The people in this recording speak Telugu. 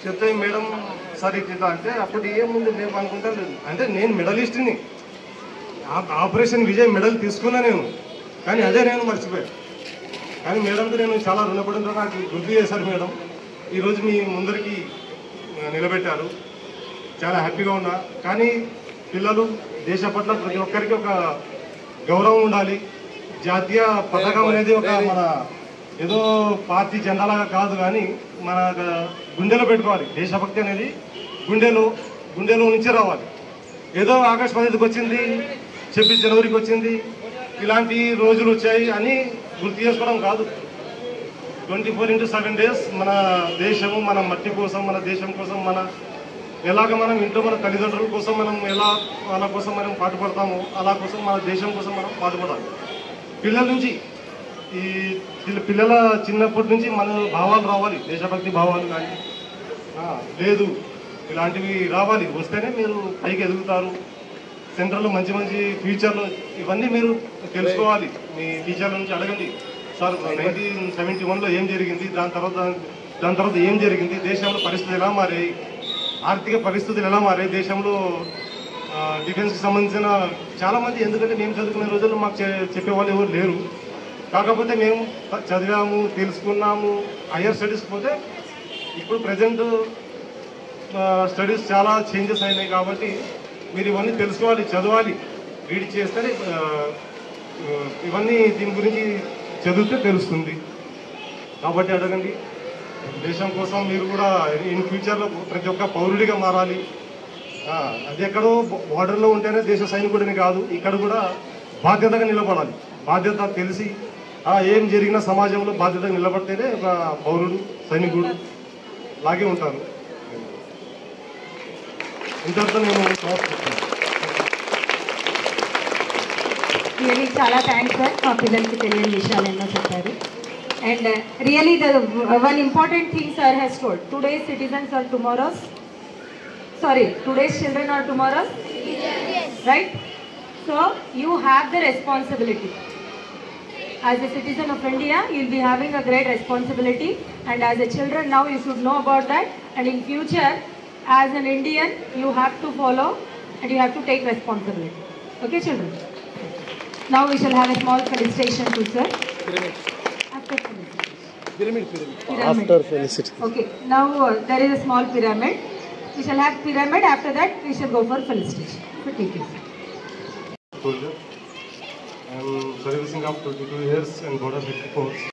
చెప్తే మేడం సార్ ఇట్లా అంటే అప్పుడు ఏముంది మేము అనుకుంటాను అంటే నేను మెడలిస్ట్ని ఆపరేషన్ విజయ్ మెడల్ తీసుకున్నా నేను, కానీ అదే నేను మర్చిపోయాను. కానీ మేడంతో నేను చాలా రుణపడిన నాకు గుర్తు చేశారు మేడం. ఈరోజు మీ ముందరికి నిలబెట్టారు, చాలా హ్యాపీగా ఉన్నా. కానీ పిల్లలు దేశ పట్ల ప్రతి ఒక్కరికి ఒక గౌరవం ఉండాలి. జాతీయ పథకం అనేది ఒక మన ఏదో పార్టీ జెండాలాగా కాదు, కానీ మన గుండెలో పెట్టుకోవాలి. దేశభక్తి అనేది గుండెలో నుంచే రావాలి. ఏదో ఆగస్టు 15కి వచ్చింది, 26 జనవరికి వచ్చింది, ఇలాంటి రోజులు వచ్చాయి అని గుర్తు చేసుకోవడం కాదు. 24/7 డేస్ మన దేశము, మన మట్టి కోసం, మన దేశం కోసం, మన ఎలాగ మనం ఇంట్లో మన తల్లిదండ్రుల కోసం మనం ఎలా వాళ్ళ కోసం మనం పాటుపడతామో అలా కోసం మన దేశం కోసం మనం పాటుపడాలి. పిల్లల నుంచి ఈ పిల్లల చిన్నప్పటి నుంచి మన భావాలు రావాలి, దేశభక్తి భావాలు కానీ లేదు ఇలాంటివి రావాలి. వస్తేనే మీరు పైకి ఎదుగుతారు. సెంటర్లో మంచి మంచి ఫ్యూచర్లు ఇవన్నీ మీరు తెలుసుకోవాలి. మీ టీచర్ల నుంచి అడగండి, సార్ 1971లో ఏం జరిగింది, దాని తర్వాత ఏం జరిగింది, దేశంలో పరిస్థితులు ఎలా మారాయి, ఆర్థిక పరిస్థితులు ఎలా మారాయి, దేశంలో డిఫెన్స్కి సంబంధించిన చాలామంది, ఎందుకంటే మేము చదువుకునే రోజుల్లో మాకు చెప్పేవాళ్ళు ఎవరు లేరు. కాకపోతే మేము చదివాము, తెలుసుకున్నాము. హయ్యర్ స్టడీస్కి పోతే ఇప్పుడు ప్రజెంట్ స్టడీస్ చాలా చేంజెస్ అయినాయి కాబట్టి మీరు ఇవన్నీ తెలుసుకోవాలి, చదవాలి. రీడ్ చేస్తే ఇవన్నీ దీని గురించి చదివితే తెలుస్తుంది. కాబట్టి అడగండి. దేశం కోసం మీరు కూడా ఇన్ ఫ్యూచర్లో ప్రతి ఒక్క పౌరుడిగా మారాలి. అది ఎక్కడో బార్డర్లో ఉంటేనే దేశ సైనికుడిని కాదు, ఇక్కడ కూడా బాధ్యతగా నిలబడాలి. బాధ్యత తెలిసి ఏం జరిగినా సమాజంలో బాధ్యతగా నిలబడితేనే ఒక పౌరుడు, సైనికుడు లాగే ఉంటారు. ఇంతటితో నేను రియలీ చాలా థ్యాంక్స్ సార్. మా పిల్లలకి తెలియని విషయాలు ఎన్నో చెప్పారు. And really the one important thing sir has told, today's citizens are tomorrow's, today's children are tomorrow's, yes. Right? So you have the responsibility. As a citizen of India, you'll be having a great responsibility, and as a children now you should know about that, and in future as an Indian you have to follow and you have to take responsibility. Okay children? Now we shall have a small felicitation to sir. Pyramid. After felicitation. Okay. Now there is a small pyramid. We shall have pyramid. After that, we shall go for felicitation. So take it. I am servicing up 22 years in Border Sector Force.